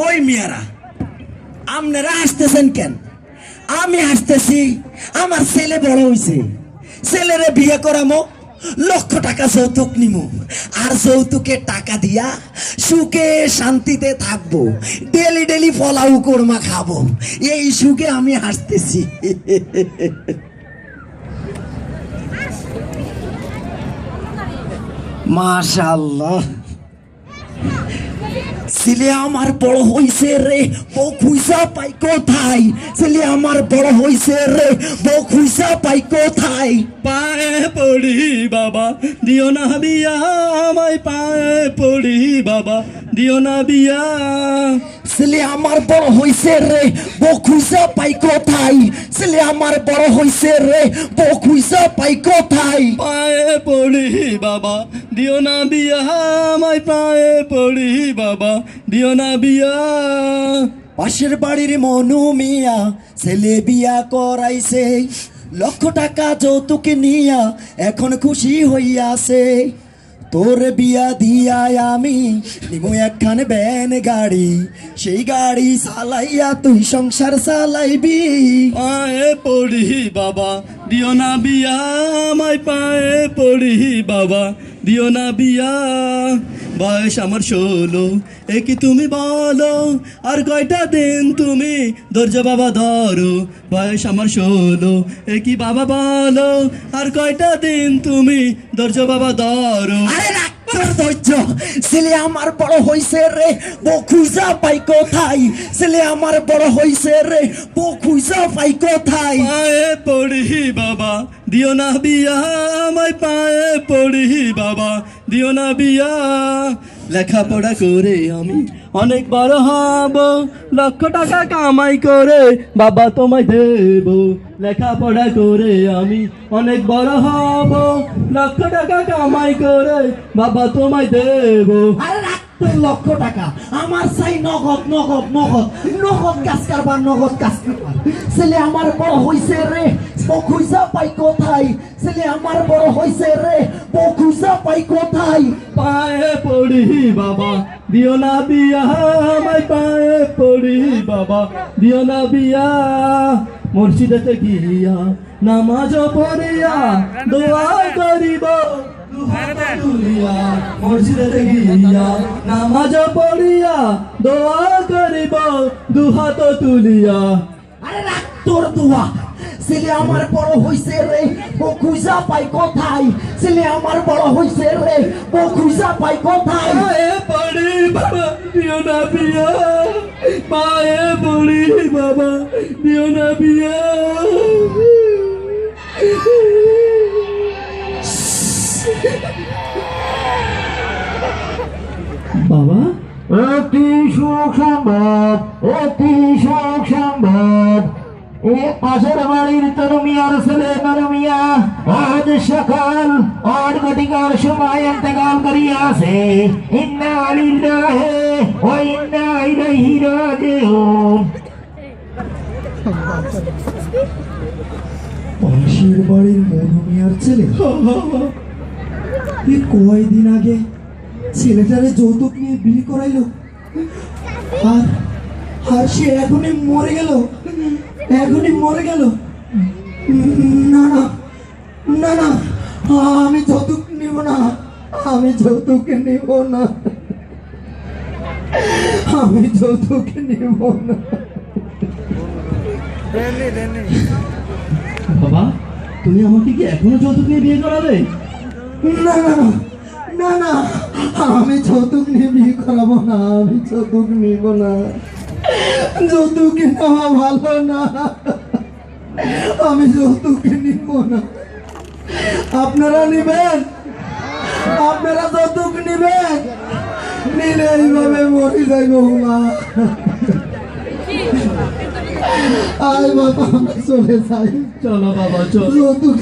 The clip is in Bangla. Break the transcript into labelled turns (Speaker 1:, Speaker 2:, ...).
Speaker 1: ওই মিয়ারা আপনারা হাসতেছেন কেন? আমি হাসতেছি, আমার ছেলে বড় হইছে, ছেলেরে বিয়ে করামো, লক্ষ টাকা যৌতুক নিমু, আর যৌতুকে টাকা দিয়া সুখে শান্তিতে থাকবো, ডেলি ডেলি ফলাউ কোরমা খাবো, এই সুখে আমি হাসতেছি। মাশাআল্লাহ, ছেলে আমার বড় হইছে রে, বউ খুঁজা পাই কোথায়? ছেলে আমার বড় হইছে রে, বউ খুঁজা পাই কোথায়?
Speaker 2: পায়ে পড়ি বাবা দিও না বিয়া, আমায় পায়ে পড়ি বাবা দিও না বিয়া।
Speaker 1: ছেলে আমার বড় হইছে রে, বউ খুঁজা পাই কোথায়? ছেলে আমার বড় হইছে রে, বউ খুঁজা পাই কোথায়?
Speaker 2: পায়ে পড়ি বাবা দিও না বিয়া, আমায় পায়ে পড়ি বাবা দিও না বিয়া।
Speaker 1: পাশের বাড়ির মনু মিয়া ছেলে বিয়া করাইছে, লক্ষ টাকা যৌতুকে নিয়া এখন খুশি হইয়াছে। তোর বিয়া দিয়াই আমি নিমু একখানে ব্যান গাড়ি, সেই গাড়ি চালাইয়া তুই সংসার চালাইবি।
Speaker 2: পায়ে পড়ি বাবা দিও না বিয়া, আমায় পায়ে পড়ি বাবা দিও না বিয়া। বয়স আমার 16, এ কি তুমি বলো আর কয়টা দিন তুমি ধৈর্য বাবা ধরো। বয়স আমার 16, এ কি বাবা বলো আর কয়টা দিন তুমি ধৈর্য বাবা ধরো।
Speaker 1: আরে রাখ তোর ধৈর্য, ছেলে আমার বড় হইছে রে, বউ খুঁজা পাই কোথায়? ছেলে আমার বড় হইছে রে, বউ খুঁজা পাই কোথায়?
Speaker 2: পায়ে পড়ি বাবা দিও না বিয়া, আমায় পায়ে পড়ি বাবা দিও না বিয়া। লেখাপড়া করে আমি অনেক বড় হব, লক্ষ টাকা কামাই করে বাবা তোমায় দেব। লেখাপড়া করে আমি অনেক বড় হব, লক্ষ টাকা কামাই করে বাবা তোমায় দেব।
Speaker 1: আরে রাখ তোর লক্ষ টাকা, আমার চাই নগদ নগদ নগদ নগদ কাজ কারবার, নগদ কাজ কারবার। ছেলে আমার বড় হইছে রে, বউ খুঁজা পাই কোথায়? ছেলে আমার বড় হইছে রে, বউ খুঁজা পাই কোথায়?
Speaker 2: পায়ে পড়ি বাবা দিও না বিয়া, আমায় পায়ে পড়ি বাবা দিও না বিয়া। মসজিদেতে গিয়া নামাজ পড়িয়া দোয়া করিব, মসজিদেতে গিয়া নামাজ পড়িয়া দোয়া করিব, দুহাত তুলিয়া।
Speaker 1: আরে রাখ তোর দোয়া, ছেলে আমার বড় হইছে রে, বউ খুঁজা পাই কোথায়? ছেলে আমার বড় হইছে রে, বউ খুঁজা পাই কোথায়?
Speaker 2: পায়ে পড়ি বাবা দিও না বিয়া, পায়ে পড়ি বাবা দিও না বিয়া। বাবা
Speaker 3: অতি সুখ সংবাদ, অতি সুখ সংবাদ। এ পাশের বাড়ির তনু মিয়ার ছেলে তনু মিয়া আজ সকাল 8 ঘটিকার সময় ইন্তেকাল করিয়াছে। ইন্না লিল্লাহি ওয়া ইন্না ইলাইহি রাজিউন।
Speaker 1: পাশের বাড়ির মনু মিয়ার ছেলে, এই কয়দিন আগে ছেলেটারে যৌতুক নিয়ে বিয়ে করাইলো, আর আর সে এখনই মরে গেল, এখনই মরে গেল। না না না না, আমি যৌতুক নিব না, আমি যৌতুক নিব না, আমি যৌতুক নিব না।
Speaker 2: বাবা তুমি আমাকে কি এখনো যৌতুক নিয়ে বিয়ে করাবে?
Speaker 1: না না না না, আমি যৌতুক নিয়ে বিয়ে করাবো না, আমি যৌতুক নিব না, যৌতুক নেওয়া ভালো না, আমি যৌতুক নিব না। আপনারা নিবেন? আপনারা যৌতুক নিবেন? নিলে এইভাবে মরে যাইব মা। আয় বাবা, আমরা চলে যাই।
Speaker 2: চলো বাবা চলো।
Speaker 1: যৌতুক